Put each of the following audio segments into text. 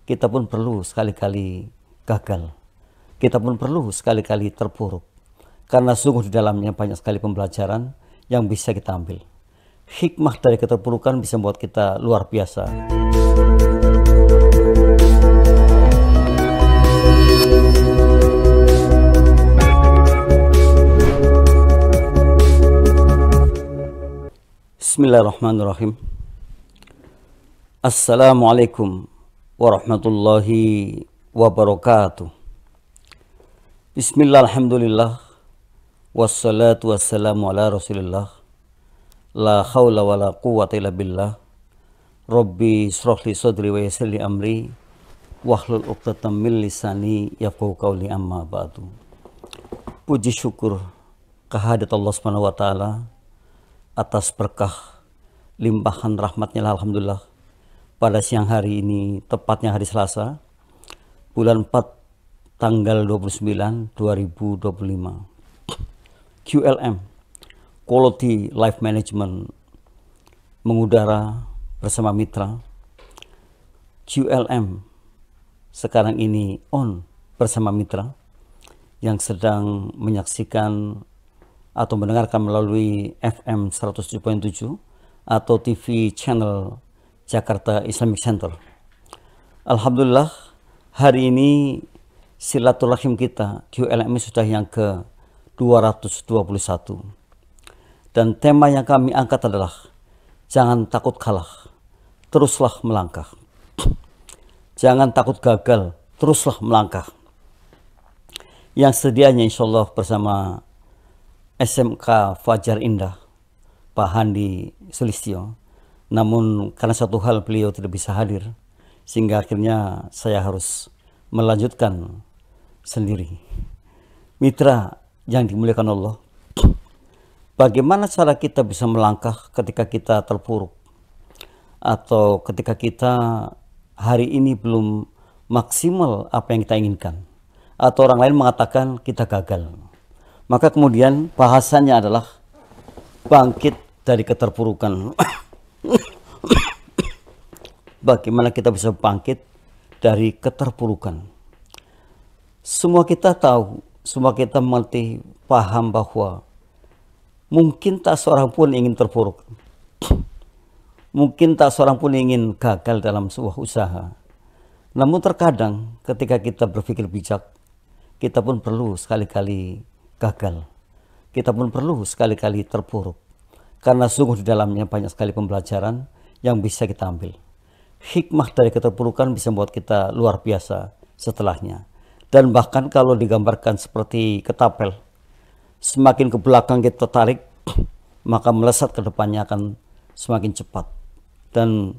kita pun perlu sekali-kali gagal. Kita pun perlu sekali-kali terpuruk. Karena sungguh di dalamnya banyak sekali pembelajaran yang bisa kita ambil. Hikmah dari keterpurukan bisa membuat kita luar biasa. Bismillahirrahmanirrahim. Assalamualaikum warahmatullahi wabarakatuh. Bismillah, alhamdulillah, wassalatu wassalamu ala rasulillah, la hawla wa la quwwata illa billah, rabbi shrah li sadri wa yassir li amri, wahlul uqdatam min lisani yafqahu qawli, amma ba'du. Puji syukur kehadirat Allah Subhanahu wa taala atas berkah limpahan rahmatnya, alhamdulillah, pada siang hari ini, tepatnya hari Selasa, bulan 4, tanggal 29, 2025. QLM, Quality Life Management, mengudara bersama mitra. QLM sekarang ini on bersama mitra yang sedang menyaksikan atau mendengarkan melalui FM 107.7 atau TV channel Jakarta Islamic Center. Alhamdulillah, hari ini silaturahim kita QLM sudah yang ke 221. Dan tema yang kami angkat adalah jangan takut kalah, teruslah melangkah. Jangan takut gagal, teruslah melangkah. Yang sedianya insya Allah bersama SMK Fajar Indah, Pak Handi Sulistyo. Namun karena satu hal beliau tidak bisa hadir, sehingga akhirnya saya harus melanjutkan sendiri. Mitra yang dimuliakan Allah, bagaimana cara kita bisa melangkah ketika kita terpuruk, atau ketika kita hari ini belum maksimal apa yang kita inginkan, atau orang lain mengatakan kita gagal? Maka kemudian bahasannya adalah bangkit dari keterpurukan. Bagaimana kita bisa bangkit dari keterpurukan? Semua kita tahu, semua kita mengerti, paham bahwa mungkin tak seorang pun ingin terpuruk. Mungkin tak seorang pun ingin gagal dalam sebuah usaha. Namun terkadang ketika kita berpikir bijak, kita pun perlu sekali-kali gagal. Kita pun perlu sekali-kali terpuruk. Karena sungguh di dalamnya banyak sekali pembelajaran yang bisa kita ambil. Hikmah dari keterpurukan bisa membuat kita luar biasa setelahnya. Dan bahkan kalau digambarkan seperti ketapel, semakin ke belakang kita tarik, maka melesat ke depannya akan semakin cepat. Dan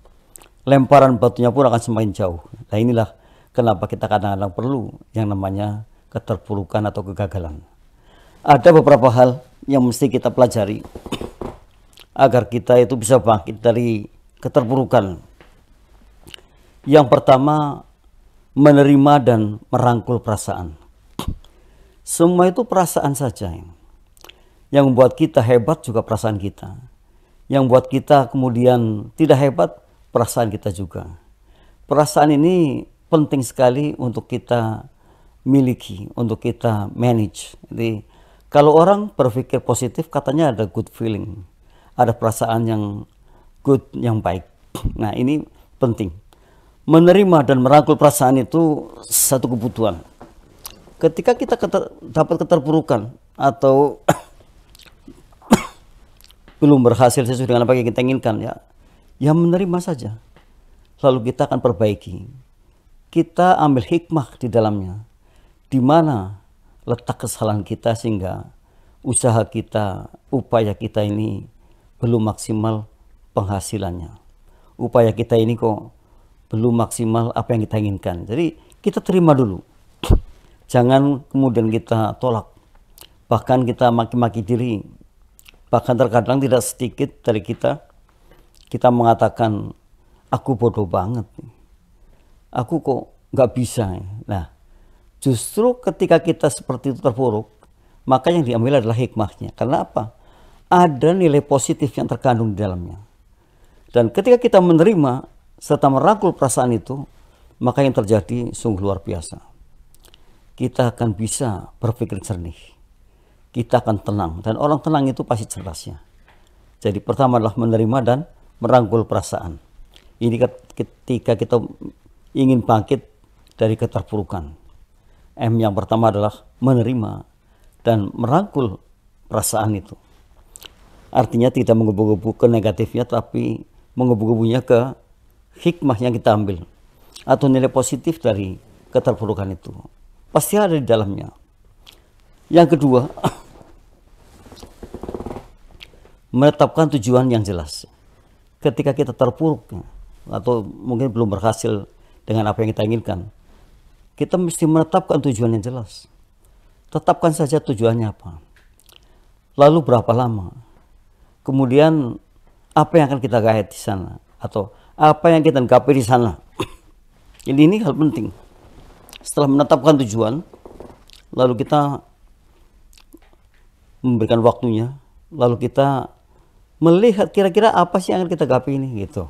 lemparan batunya pun akan semakin jauh. Nah, inilah kenapa kita kadang-kadang perlu yang namanya keterpurukan atau kegagalan. Ada beberapa hal yang mesti kita pelajari agar kita itu bisa bangkit dari keterpurukan. Yang pertama, menerima dan merangkul perasaan. Semua itu perasaan saja. Yang membuat kita hebat juga perasaan kita. Yang membuat kita kemudian tidak hebat, perasaan kita juga. Perasaan ini penting sekali untuk kita miliki, untuk kita manage. Jadi kalau orang berpikir positif, katanya ada good feeling, ada perasaan yang good, yang baik. Nah, ini penting. Menerima dan merangkul perasaan itu satu kebutuhan. Ketika kita dapat keterpurukan atau belum berhasil sesuai dengan apa yang kita inginkan, ya menerima saja. Lalu kita akan perbaiki. Kita ambil hikmah di dalamnya. Di mana letak kesalahan kita sehingga usaha kita, upaya kita ini belum maksimal penghasilannya. Upaya kita ini kok belum maksimal apa yang kita inginkan. Jadi kita terima dulu. Jangan kemudian kita tolak. Bahkan kita maki-maki diri. Bahkan terkadang tidak sedikit dari kita mengatakan, aku bodoh banget. Aku kok nggak bisa. Nah, justru ketika kita seperti itu terpuruk, maka yang diambil adalah hikmahnya. Karena apa? Ada nilai positif yang terkandung di dalamnya. Dan ketika kita menerima serta merangkul perasaan itu, maka yang terjadi sungguh luar biasa. Kita akan bisa berpikir jernih, kita akan tenang, dan orang tenang itu pasti cerdasnya. Jadi pertama adalah menerima dan merangkul perasaan. Ini ketika kita ingin bangkit dari keterpurukan. M yang pertama adalah menerima dan merangkul perasaan itu. Artinya tidak menggebu-gebu ke negatifnya, tapi menggebu-gebunya ke hikmah yang kita ambil atau nilai positif dari keterpurukan itu. Pasti ada di dalamnya. Yang kedua, menetapkan tujuan yang jelas. Ketika kita terpuruk atau mungkin belum berhasil dengan apa yang kita inginkan, kita mesti menetapkan tujuan yang jelas. Tetapkan saja tujuannya apa, lalu berapa lama, kemudian apa yang akan kita gaet di sana, atau apa yang kita gapai di sana. Jadi ini hal penting. Setelah menetapkan tujuan, lalu kita memberikan waktunya, lalu kita melihat kira-kira apa sih yang akan kita gapai ini gitu.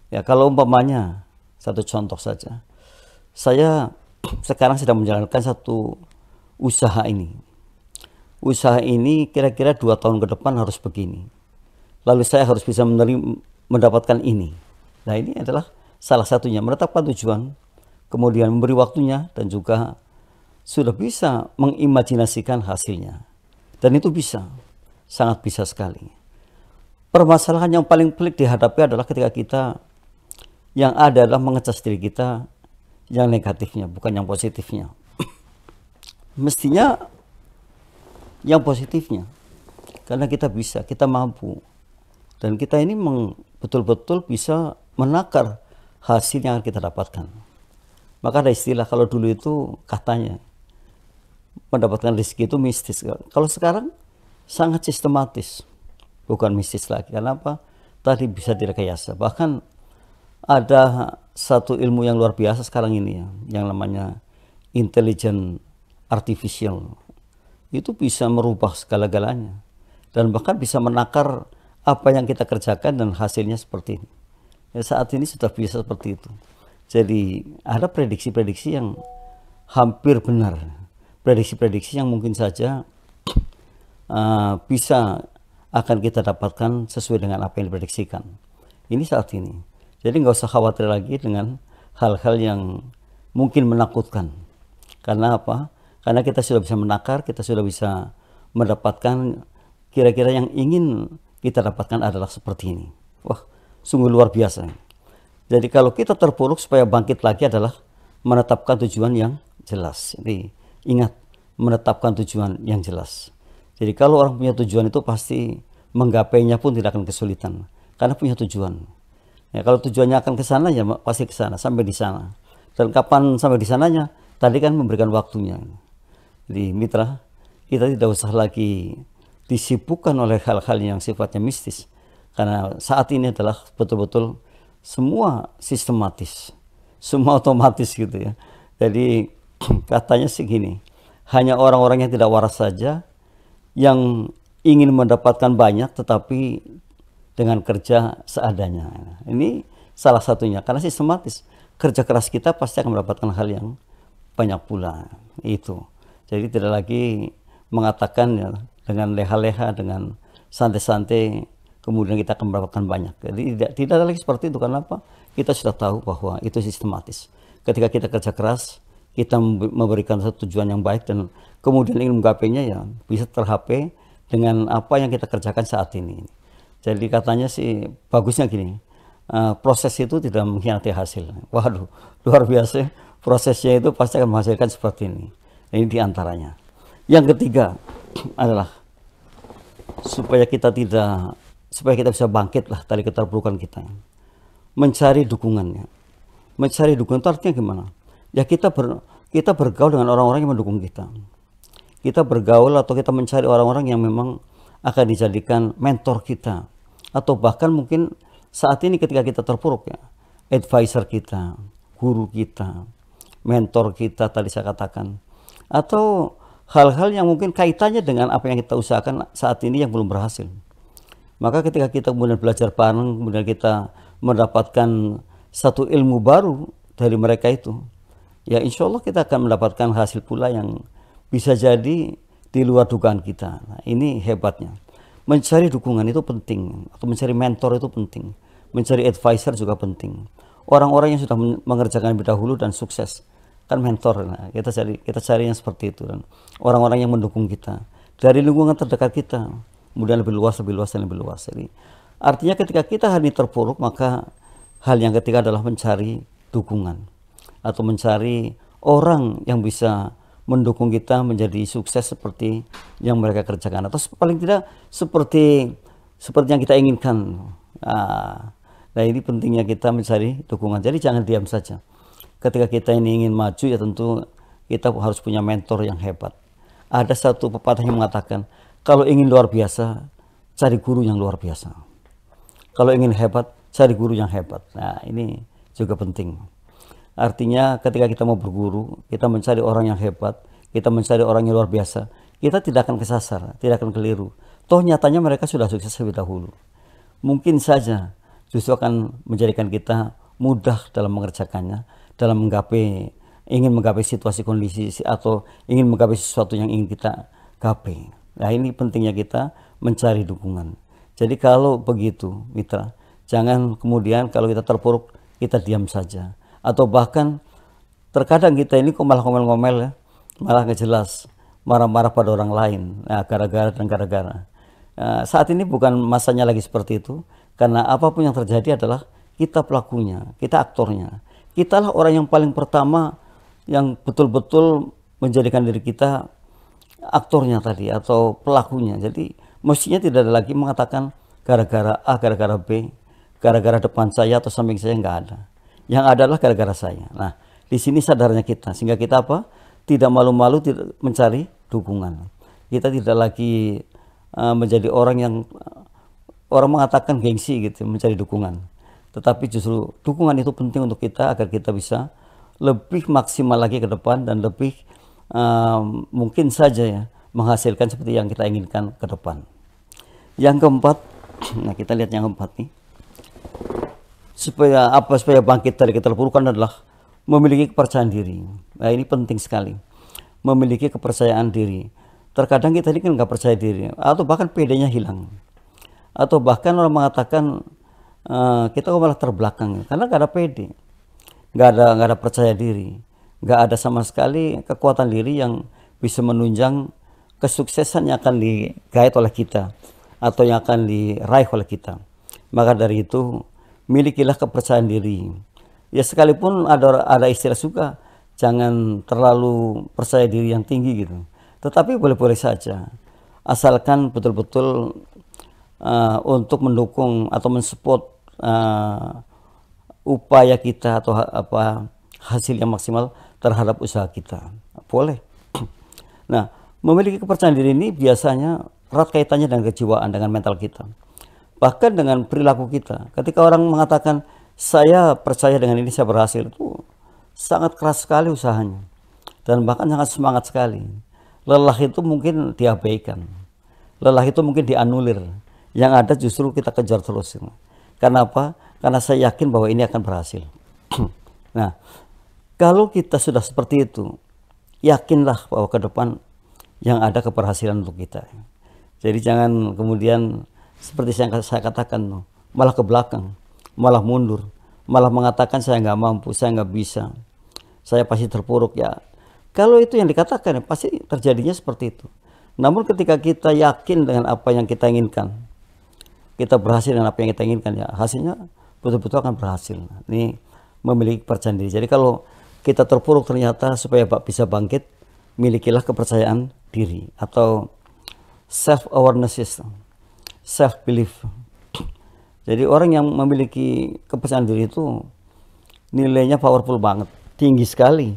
Ya, kalau umpamanya satu contoh saja, saya sekarang sedang menjalankan satu usaha ini. Usaha ini kira-kira 2 tahun ke depan harus begini. Lalu saya harus bisa mendapatkan ini. Nah, ini adalah salah satunya, menetapkan tujuan, kemudian memberi waktunya, dan juga sudah bisa mengimajinasikan hasilnya. Dan itu bisa, sangat bisa sekali. Permasalahan yang paling pelik dihadapi adalah ketika kita yang ada adalah mengecas diri kita yang negatifnya, bukan yang positifnya. Mestinya yang positifnya, karena kita bisa, kita mampu, dan kita ini betul-betul bisa menakar hasil yang kita dapatkan. Maka ada istilah, kalau dulu itu katanya mendapatkan rezeki itu mistis. Kalau sekarang sangat sistematis, bukan mistis lagi. Karena apa? Tadi bisa direkayasa. Bahkan ada satu ilmu yang luar biasa sekarang ini ya, yang namanya intelligent artificial. Itu bisa merubah segala-galanya, dan bahkan bisa menakar apa yang kita kerjakan dan hasilnya seperti ini. Ya, saat ini sudah bisa seperti itu. Jadi ada prediksi-prediksi yang hampir benar, prediksi-prediksi yang mungkin saja bisa akan kita dapatkan sesuai dengan apa yang diprediksikan. Ini saat ini. Jadi nggak usah khawatir lagi dengan hal-hal yang mungkin menakutkan. Karena apa? Karena kita sudah bisa menakar, kita sudah bisa mendapatkan kira-kira yang ingin kita dapatkan adalah seperti ini. Wah, sungguh luar biasa. Jadi kalau kita terpuruk, supaya bangkit lagi adalah menetapkan tujuan yang jelas. Jadi ingat, menetapkan tujuan yang jelas. Jadi kalau orang punya tujuan itu pasti menggapainya pun tidak akan kesulitan, karena punya tujuan. Ya, kalau tujuannya akan ke sana, ya pasti ke sana, sampai di sana. Dan kapan sampai di sananya? Tadi kan memberikan waktunya. Jadi mitra, kita tidak usah lagi disibukkan oleh hal-hal yang sifatnya mistis. Karena saat ini adalah betul-betul semua sistematis, semua otomatis gitu ya. Jadi katanya sih gini, hanya orang-orang yang tidak waras saja yang ingin mendapatkan banyak tetapi dengan kerja seadanya. Ini salah satunya, karena sistematis. Kerja keras kita pasti akan mendapatkan hal yang banyak pula. Itu. Jadi tidak lagi mengatakan ya, dengan leha-leha, dengan santai-santai, kemudian kita akan mendapatkan banyak. Jadi tidak ada lagi seperti itu. Karena apa? Kita sudah tahu bahwa itu sistematis. Ketika kita kerja keras, kita memberikan satu tujuan yang baik, dan kemudian ingin menggapainya, ya bisa tercapai dengan apa yang kita kerjakan saat ini. Jadi katanya sih bagusnya gini, proses itu tidak mengkhianati hasil. Waduh, luar biasa. Prosesnya itu pasti akan menghasilkan seperti ini. Ini diantaranya. Yang ketiga adalah supaya kita bisa bangkit lah dari keterpurukan kita. Mencari dukungannya. Mencari dukungan itu artinya gimana? Ya kita bergaul dengan orang-orang yang mendukung kita. Kita bergaul atau kita mencari orang-orang yang memang akan dijadikan mentor kita, atau bahkan mungkin saat ini ketika kita terpuruk ya, advisor kita, guru kita, mentor kita tadi saya katakan, atau hal-hal yang mungkin kaitannya dengan apa yang kita usahakan saat ini yang belum berhasil. Maka ketika kita kemudian belajar bareng, kemudian kita mendapatkan satu ilmu baru dari mereka itu, ya insya Allah kita akan mendapatkan hasil pula yang bisa jadi di luar dugaan kita. Nah, ini hebatnya. Mencari dukungan itu penting, atau mencari mentor itu penting. Mencari advisor juga penting. Orang-orang yang sudah mengerjakan lebih dahulu dan sukses, kan mentor. Nah, kita cari yang seperti itu, dan orang-orang yang mendukung kita dari lingkungan terdekat kita, kemudian lebih luas, dan lebih luas. Jadi artinya ketika kita hari ini terpuruk, maka hal yang ketiga adalah mencari dukungan atau mencari orang yang bisa mendukung kita menjadi sukses seperti yang mereka kerjakan, atau paling tidak seperti yang kita inginkan. Nah, ini pentingnya kita mencari dukungan. Jadi jangan diam saja. Ketika kita ini ingin maju, ya tentu kita harus punya mentor yang hebat. Ada satu pepatah yang mengatakan, kalau ingin luar biasa, cari guru yang luar biasa. Kalau ingin hebat, cari guru yang hebat. Nah, ini juga penting. Artinya ketika kita mau berguru, kita mencari orang yang hebat, kita mencari orang yang luar biasa, kita tidak akan kesasar, tidak akan keliru. Toh nyatanya mereka sudah sukses lebih dahulu. Mungkin saja justru akan menjadikan kita mudah dalam mengerjakannya, dalam ingin menggapai situasi kondisi atau ingin menggapai sesuatu yang ingin kita gapai. Nah, ini pentingnya kita mencari dukungan. Jadi kalau begitu, mitra, jangan kemudian kalau kita terpuruk, kita diam saja. Atau bahkan terkadang kita ini kok malah ngomel-ngomel ya, malah nggak jelas, marah-marah pada orang lain. Nah, gara-gara. Saat ini bukan masanya lagi seperti itu. Karena apapun yang terjadi adalah kita pelakunya, kita aktornya. Kitalah orang yang paling pertama yang betul-betul menjadikan diri kita aktornya tadi atau pelakunya. Jadi mestinya tidak ada lagi mengatakan gara-gara A, gara-gara B, gara-gara depan saya atau samping saya, nggak ada. Yang ada adalah gara-gara saya. Nah, di sini sadarnya kita, sehingga kita apa? Tidak malu-malu mencari dukungan. Kita tidak lagi menjadi orang yang orang mengatakan gengsi gitu, mencari dukungan. Tetapi justru dukungan itu penting untuk kita agar kita bisa lebih maksimal lagi ke depan dan lebih mungkin saja ya menghasilkan seperti yang kita inginkan ke depan. Yang keempat, nah kita lihat yang keempat nih. Supaya bangkit dari keterpurukan adalah memiliki kepercayaan diri. Nah, ini penting sekali. Memiliki kepercayaan diri. Terkadang kita ini kan nggak percaya diri, atau bahkan pedenya hilang. Atau bahkan orang mengatakan kita kok malah terbelakang karena nggak ada pede, nggak ada percaya diri, nggak ada sama sekali kekuatan diri yang bisa menunjang kesuksesan yang akan digait oleh kita atau yang akan diraih oleh kita. Maka dari itu milikilah kepercayaan diri. Ya sekalipun ada istilah suka, jangan terlalu percaya diri yang tinggi gitu. Tetapi boleh-boleh saja, asalkan betul-betul untuk mendukung atau mensupport upaya kita atau hasil yang maksimal terhadap usaha kita, boleh. Nah, memiliki kepercayaan diri ini biasanya erat kaitannya dengan kejiwaan, dengan mental kita, bahkan dengan perilaku kita. Ketika orang mengatakan saya percaya dengan ini saya berhasil, itu sangat keras sekali usahanya dan bahkan sangat semangat sekali. Lelah itu mungkin diabaikan, lelah itu mungkin dianulir. Yang ada justru kita kejar terus. Karena apa? Karena saya yakin bahwa ini akan berhasil. Nah, kalau kita sudah seperti itu, yakinlah bahwa ke depan yang ada keberhasilan untuk kita. Jadi jangan kemudian seperti saya katakan, malah ke belakang, malah mundur, malah mengatakan saya nggak mampu, saya nggak bisa, saya pasti terpuruk. Ya, kalau itu yang dikatakan, pasti terjadinya seperti itu. Namun ketika kita yakin dengan apa yang kita inginkan, kita berhasil dengan apa yang kita inginkan, ya hasilnya betul-betul akan berhasil. Ini memiliki kepercayaan diri. Jadi kalau kita terpuruk ternyata supaya bisa bangkit, milikilah kepercayaan diri atau self awareness system, self belief. Jadi orang yang memiliki kepercayaan diri itu nilainya powerful banget, tinggi sekali.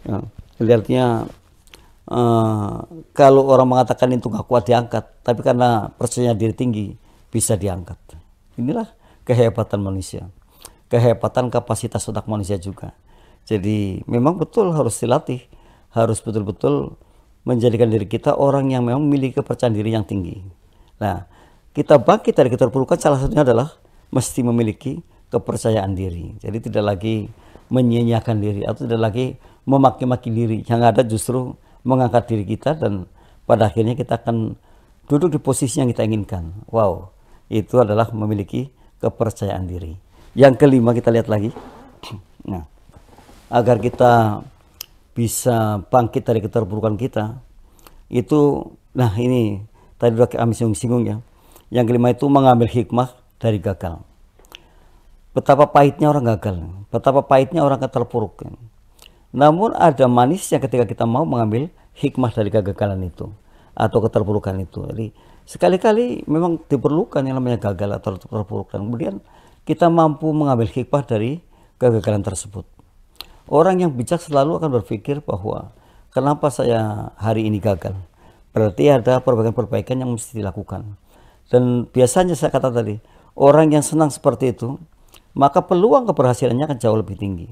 Ya, artinya kalau orang mengatakan itu nggak kuat diangkat, tapi karena percaya diri tinggi bisa diangkat. Inilah kehebatan manusia, kehebatan kapasitas otak manusia juga. Jadi memang betul harus dilatih, harus betul-betul menjadikan diri kita orang yang memang memiliki kepercayaan diri yang tinggi. Nah, kita bangkit dari keterpurukan salah satunya adalah mesti memiliki kepercayaan diri. Jadi tidak lagi menyia-nyiakan diri atau tidak lagi memaki-maki diri. Yang ada justru mengangkat diri kita dan pada akhirnya kita akan duduk di posisi yang kita inginkan. Wow, itu adalah memiliki kepercayaan diri. Yang kelima kita lihat lagi. Nah, agar kita bisa bangkit dari keterpurukan kita, itu, nah ini tadi udah kami singgung ya. Yang kelima itu mengambil hikmah dari gagal. Betapa pahitnya orang gagal, betapa pahitnya orang keterpuruk. Namun ada manisnya ketika kita mau mengambil hikmah dari kegagalan itu atau keterpurukan itu. Jadi sekali-kali memang diperlukan yang namanya gagal atau keterpurukan. Kemudian kita mampu mengambil hikmah dari kegagalan tersebut. Orang yang bijak selalu akan berpikir bahwa kenapa saya hari ini gagal? Berarti ada perbaikan-perbaikan yang mesti dilakukan. Dan biasanya saya kata tadi, orang yang senang seperti itu, maka peluang keberhasilannya akan jauh lebih tinggi.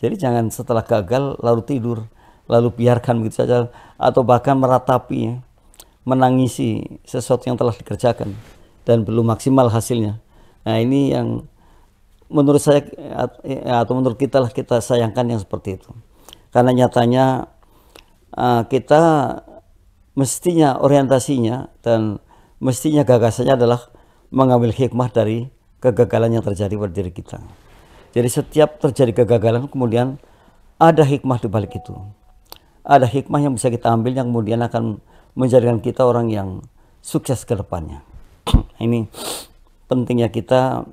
Jadi jangan setelah gagal lalu tidur, lalu biarkan begitu saja, atau bahkan meratapi, menangisi sesuatu yang telah dikerjakan dan belum maksimal hasilnya. Nah ini yang menurut saya atau menurut kita lah, kita sayangkan yang seperti itu. Karena nyatanya kita mestinya orientasinya dan mestinya gagasannya adalah mengambil hikmah dari kegagalan yang terjadi pada diri kita. Jadi setiap terjadi kegagalan kemudian ada hikmah di balik itu. Ada hikmah yang bisa kita ambil yang kemudian akan menjadikan kita orang yang sukses ke depannya. Ini pentingnya kita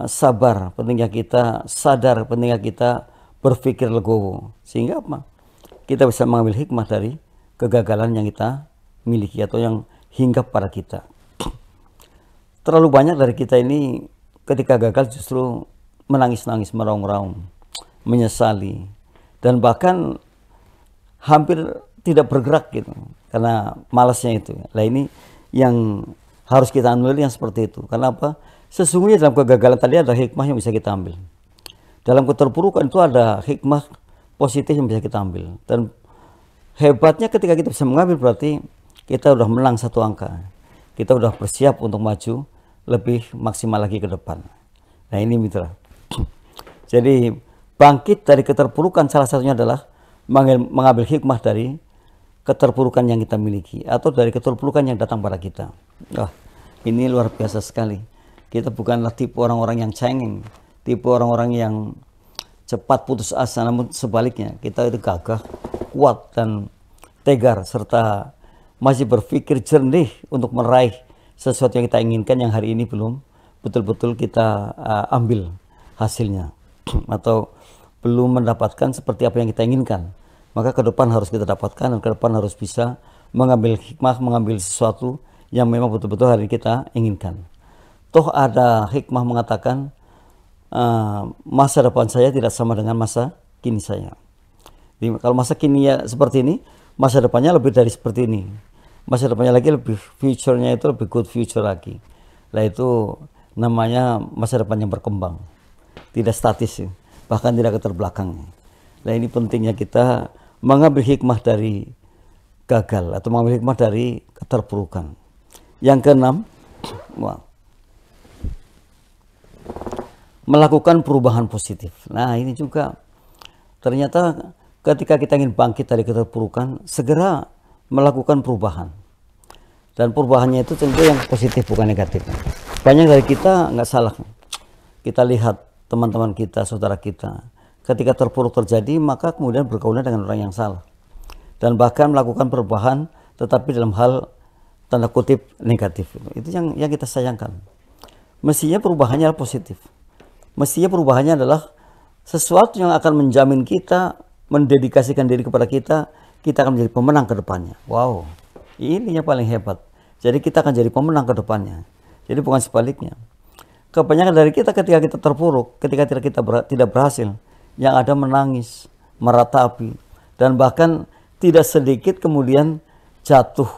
sabar, pentingnya kita sadar, pentingnya kita berpikir legowo. Sehingga apa? Kita bisa mengambil hikmah dari kegagalan yang kita miliki atau yang hinggap pada kita. Terlalu banyak dari kita ini ketika gagal justru menangis-nangis, meraung-raung, menyesali, dan bahkan hampir tidak bergerak gitu karena malasnya itu. Nah ini yang harus kita anulir yang seperti itu. Karena apa? Sesungguhnya dalam kegagalan tadi ada hikmah yang bisa kita ambil. Dalam keterpurukan itu ada hikmah positif yang bisa kita ambil. Dan hebatnya ketika kita bisa mengambil berarti kita udah menang satu angka. Kita udah bersiap untuk maju lebih maksimal lagi ke depan. Nah ini mitra. Jadi bangkit dari keterpurukan salah satunya adalah mengambil hikmah dari keterpurukan yang kita miliki atau dari keterpurukan yang datang pada kita. Wah, ini luar biasa sekali. Kita bukanlah tipe orang-orang yang cengeng, tipe orang-orang yang cepat putus asa, namun sebaliknya kita itu gagah, kuat dan tegar serta masih berpikir jernih untuk meraih sesuatu yang kita inginkan yang hari ini belum betul-betul kita ambil hasilnya atau belum mendapatkan seperti apa yang kita inginkan. Maka ke depan harus kita dapatkan dan ke depan harus bisa mengambil hikmah, mengambil sesuatu yang memang betul-betul hari ini kita inginkan. Toh ada hikmah mengatakan masa depan saya tidak sama dengan masa kini saya. Jadi, kalau masa kini ya seperti ini, masa depannya lebih dari seperti ini. Masa depannya lagi lebih future-nya itu lebih good future lagi. Nah itu namanya masa depan yang berkembang, tidak statis, bahkan tidak keterbelakang. Nah ini pentingnya kita mengambil hikmah dari gagal atau mengambil hikmah dari keterpurukan. Yang keenam, melakukan perubahan positif. Nah ini juga ternyata ketika kita ingin bangkit dari keterpurukan, segera melakukan perubahan. Dan perubahannya itu tentu yang positif bukan negatif. Banyak dari kita nggak salah. Kita lihat teman-teman kita, saudara kita, ketika terpuruk terjadi maka kemudian bergaulan dengan orang yang salah. Dan bahkan melakukan perubahan tetapi dalam hal tanda kutip negatif. Itu yang kita sayangkan. Mestinya perubahannya positif. Mestinya perubahannya adalah sesuatu yang akan menjamin kita, mendedikasikan diri kepada kita akan menjadi pemenang ke depannya. Wow, ini yang paling hebat. Jadi kita akan jadi pemenang ke depannya. Jadi bukan sebaliknya. Kebanyakan dari kita ketika kita terpuruk, ketika kita tidak berhasil, yang ada menangis, meratapi, dan bahkan tidak sedikit kemudian jatuh.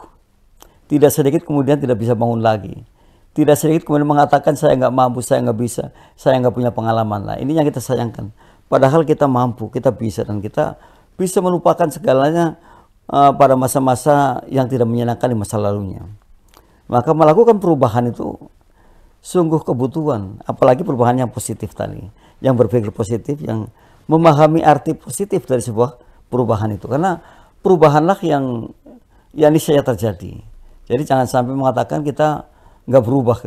Tidak sedikit kemudian tidak bisa bangun lagi. Tidak sedikit kemudian mengatakan saya nggak mampu, saya nggak bisa, saya nggak punya pengalaman. Nah ini yang kita sayangkan. Padahal kita mampu, kita bisa, dan kita bisa melupakan segalanya pada masa-masa yang tidak menyenangkan di masa lalunya. Maka melakukan perubahan itu sungguh kebutuhan, apalagi perubahan yang positif tadi, yang berpikir positif, yang memahami arti positif dari sebuah perubahan itu. Karena perubahanlah yang niscaya terjadi. Jadi jangan sampai mengatakan kita nggak berubah.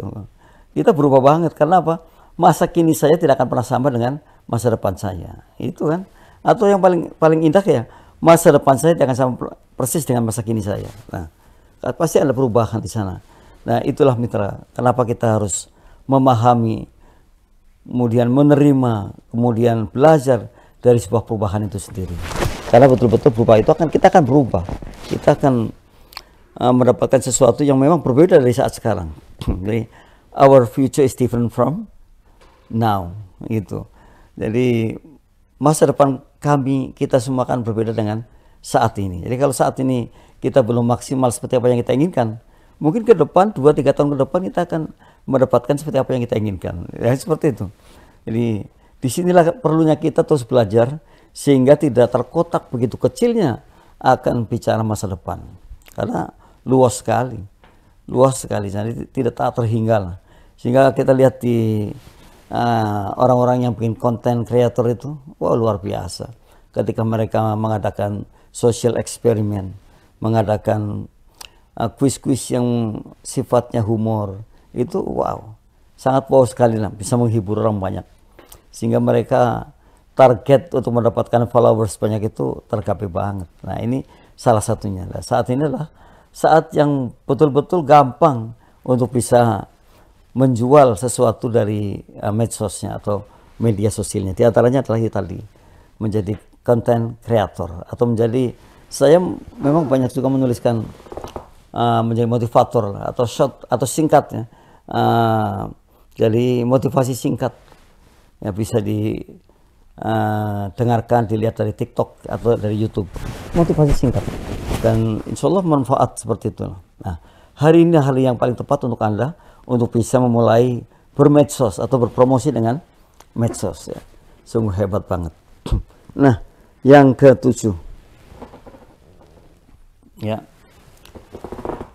Kita berubah banget. Karena apa? Masa kini saya tidak akan pernah sama dengan masa depan saya. Itu kan. Atau yang paling indah ya, masa depan saya tidak akan sama persis dengan masa kini saya. Nah, pasti ada perubahan di sana. Nah, itulah mitra, kenapa kita harus memahami, kemudian menerima, kemudian belajar dari sebuah perubahan itu sendiri. Karena betul-betul berubah itu kita akan berubah. Kita akan mendapatkan sesuatu yang memang berbeda dari saat sekarang. Jadi, our future is different from now. Gitu. Jadi, masa depan kita semua akan berbeda dengan saat ini. Jadi kalau saat ini kita belum maksimal seperti apa yang kita inginkan, mungkin ke depan 2-3 tahun ke depan kita akan mendapatkan seperti apa yang kita inginkan. Ya seperti itu. Jadi disinilah perlunya kita terus belajar sehingga tidak terkotak begitu kecilnya akan bicara masa depan. Karena luas sekali, jadi tidak tak terhingga. Sehingga kita lihat di orang-orang yang bikin konten kreator itu, wah luar biasa. Ketika mereka mengadakan social eksperimen, mengadakan kuis-kuis yang sifatnya humor, itu wow, sangat wow sekali lah, bisa menghibur orang banyak. Sehingga mereka target untuk mendapatkan followers banyak itu tercapai banget. Nah ini salah satunya. Nah, saat inilah saat yang betul-betul gampang untuk bisa menjual sesuatu dari medsosnya atau media sosialnya. Di antaranya adalah tadi menjadi content creator atau menjadi, saya memang banyak juga menuliskan menjadi motivator atau short atau singkatnya. Jadi motivasi singkat ya bisa didengarkan, dilihat dari TikTok atau dari YouTube. Motivasi singkat dan insya Allah manfaat seperti itu. Nah, hari ini hari yang paling tepat untuk Anda untuk bisa memulai bermedsos atau berpromosi dengan medsos ya. Sungguh hebat banget. Nah, yang ke-7 ya,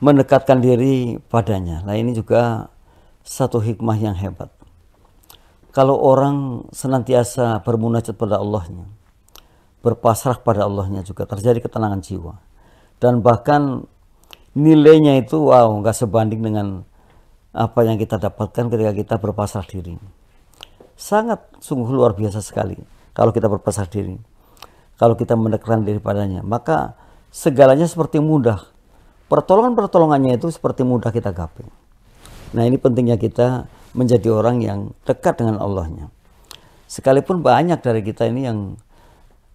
mendekatkan diri padanya. Nah ini juga satu hikmah yang hebat. Kalau orang senantiasa bermunajat pada Allahnya, berpasrah pada Allahnya, juga terjadi ketenangan jiwa. Dan bahkan nilainya itu wow, nggak sebanding dengan apa yang kita dapatkan ketika kita berpasrah diri. Sangat sungguh luar biasa sekali kalau kita berpasrah diri. Kalau kita mendekatkan diri padanya, maka segalanya seperti mudah. Pertolongannya itu seperti mudah kita gapai. Nah ini pentingnya kita menjadi orang yang dekat dengan Allahnya. Sekalipun banyak dari kita ini yang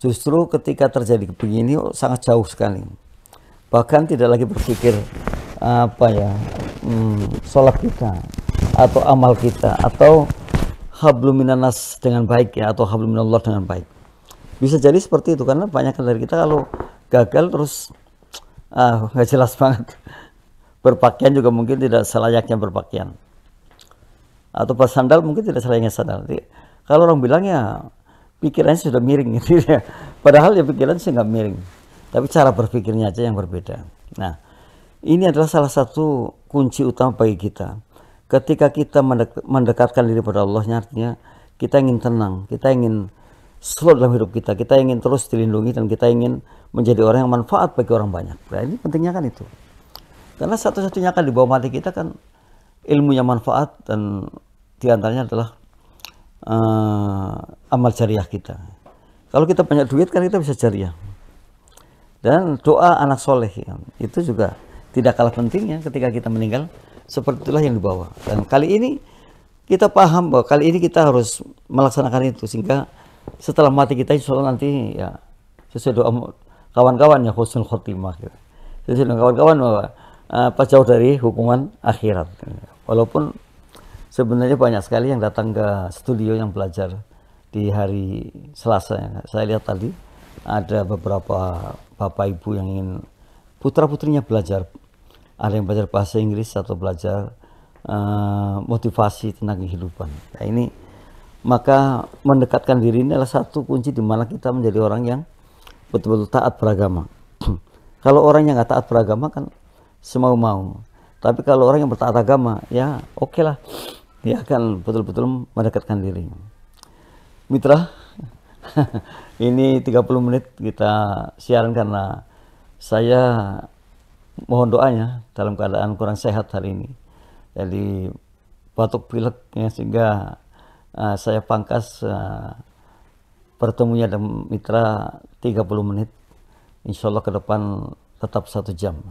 justru ketika terjadi begini sangat jauh sekali. Bahkan tidak lagi berpikir sholat kita atau amal kita atau hablum minanas dengan baik ya, atau hablum minallah dengan baik. Bisa jadi seperti itu karena banyak dari kita kalau gagal terus nggak jelas banget. Berpakaian juga mungkin tidak selayaknya berpakaian. Atau pas sandal mungkin tidak selayaknya sandal. Jadi, kalau orang bilang ya pikirannya sudah miring gitu ya. Padahal ya pikirannya sih nggak miring. Tapi cara berpikirnya aja yang berbeda. Nah, ini adalah salah satu kunci utama bagi kita. Ketika kita mendekatkan diri pada Allahnya, artinya kita ingin tenang, kita ingin slow dalam hidup kita, kita ingin terus dilindungi dan kita ingin menjadi orang yang manfaat bagi orang banyak. Nah, ini pentingnya kan itu. Karena satu-satunya akan dibawa mati kita kan ilmu yang manfaat dan diantaranya adalah amal jariah kita. Kalau kita banyak duit kan kita bisa jariah. Dan doa anak soleh ya, itu juga tidak kalah pentingnya ketika kita meninggal. Seperti itulah yang dibawa. Dan kali ini kita paham bahwa kali ini kita harus melaksanakan itu sehingga setelah mati kita insya Allah nanti ya sesuai doa kawan-kawan ya husnul khotimah gitu. Sesuai dengan kawan-kawan bahwa jauh dari hukuman akhirat. Walaupun sebenarnya banyak sekali yang datang ke studio yang belajar di hari Selasa ya. Saya lihat tadi ada beberapa bapak ibu yang ingin putra-putrinya belajar. Ada yang belajar bahasa Inggris atau belajar motivasi tentang kehidupan. Nah, ini maka mendekatkan diri ini adalah satu kunci di mana kita menjadi orang yang betul-betul taat beragama. Kalau orang yang nggak taat beragama kan semau-mau. Tapi kalau orang yang bertaat agama, ya oke lah. dia akan betul-betul mendekatkan diri. Mitra, ini 30 menit kita siaran karena saya mohon doanya dalam keadaan kurang sehat hari ini. Jadi batuk pilek ya, sehingga saya pangkas pertemunya dengan mitra 30 menit. Insya Allah ke depan tetap 1 jam.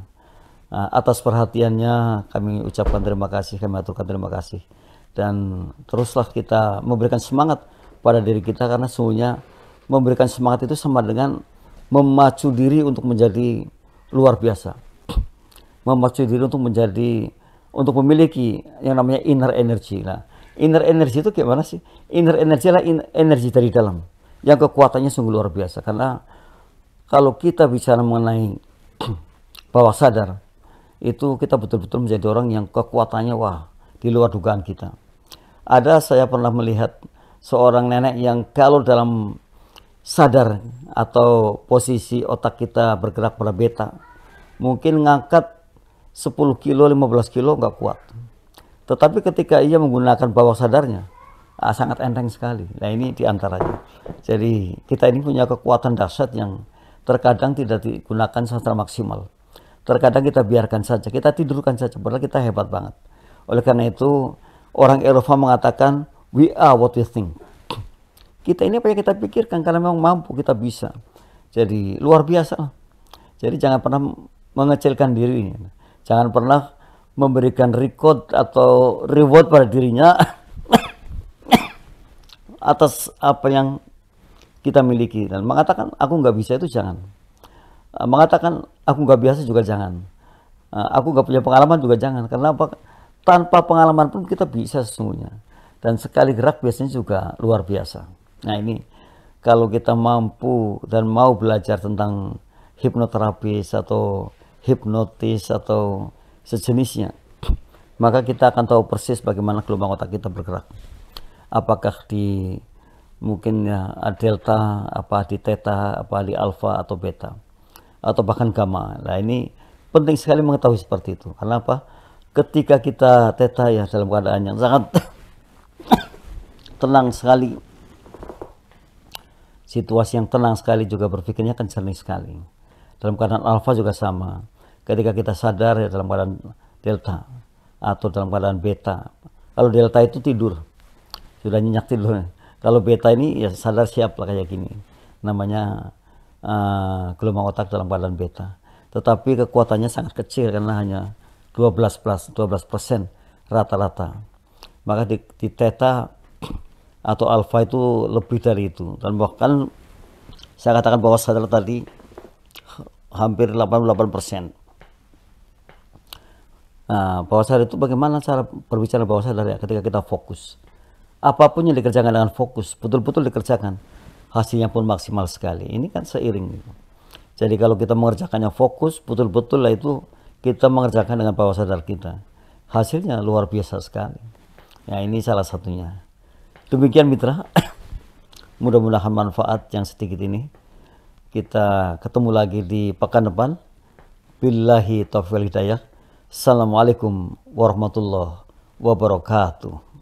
Atas perhatiannya kami ucapkan terima kasih, kami aturkan terima kasih. Dan teruslah kita memberikan semangat pada diri kita, karena sesungguhnya memberikan semangat itu sama dengan memacu diri untuk menjadi luar biasa. Memacu diri untuk memiliki yang namanya inner energy. Nah, inner energy itu gimana sih? Inner energy adalah energi dari dalam yang kekuatannya sungguh luar biasa. Karena kalau kita bicara mengenai bawah sadar, itu kita betul-betul menjadi orang yang kekuatannya di luar dugaan kita. Saya pernah melihat seorang nenek yang kalau dalam sadar atau posisi otak kita bergerak pada beta, mungkin ngangkat 10 kilo, 15 kilo nggak kuat. Tetapi ketika ia menggunakan bawah sadarnya, sangat enteng sekali. Nah, ini diantaranya. Jadi kita ini punya kekuatan dahsyat yang terkadang tidak digunakan secara maksimal. Terkadang kita biarkan saja, kita tidurkan saja, padahal kita hebat banget. Oleh karena itu, orang Eropa mengatakan, we are what we think. Kita ini apa yang kita pikirkan, karena memang mampu, kita bisa. Jadi luar biasa. Jadi jangan pernah mengecilkan diri. Jangan pernah memberikan record atau reward pada dirinya atas apa yang kita miliki. Dan mengatakan aku nggak bisa itu jangan. Mengatakan aku nggak biasa juga jangan. Aku nggak punya pengalaman juga jangan. Karena apa? Tanpa pengalaman pun kita bisa sesungguhnya. Dan sekali gerak biasanya juga luar biasa. Nah, ini kalau kita mampu dan mau belajar tentang hipnoterapis atau hipnotis atau sejenisnya, maka kita akan tahu persis bagaimana gelombang otak kita bergerak. Apakah di mungkin delta, apa di theta, apa di alpha atau beta, atau bahkan gamma. Nah, ini penting sekali mengetahui seperti itu. Karena apa? Ketika kita theta ya dalam keadaan yang sangat tenang sekali, situasi yang tenang sekali, juga berpikirnya kan jernih sekali. Dalam keadaan alpha juga sama. Ketika kita sadar ya dalam keadaan delta atau dalam keadaan beta. Kalau delta itu tidur, sudah nyenyak tidur. Kalau beta ini ya sadar siap lah kayak gini. Namanya gelombang otak dalam keadaan beta. Tetapi kekuatannya sangat kecil karena hanya 12% rata-rata. Maka di theta atau alpha itu lebih dari itu. Dan bahkan saya katakan bahwa sadar tadi hampir 88%. Nah, bawah sadar itu bagaimana cara berbicara bawah sadar ya? Ketika kita fokus, apapun yang dikerjakan dengan fokus, betul-betul dikerjakan, hasilnya pun maksimal sekali. Ini kan seiring gitu. Jadi kalau kita mengerjakannya fokus, betul-betul lah itu kita mengerjakan dengan bawah sadar kita, hasilnya luar biasa sekali. Ya, ini salah satunya. Demikian mitra, mudah-mudahan manfaat yang sedikit ini. Kita ketemu lagi di pekan depan. Billahi taufiq wal hidayah. Assalamualaikum warahmatullahi wabarakatuh.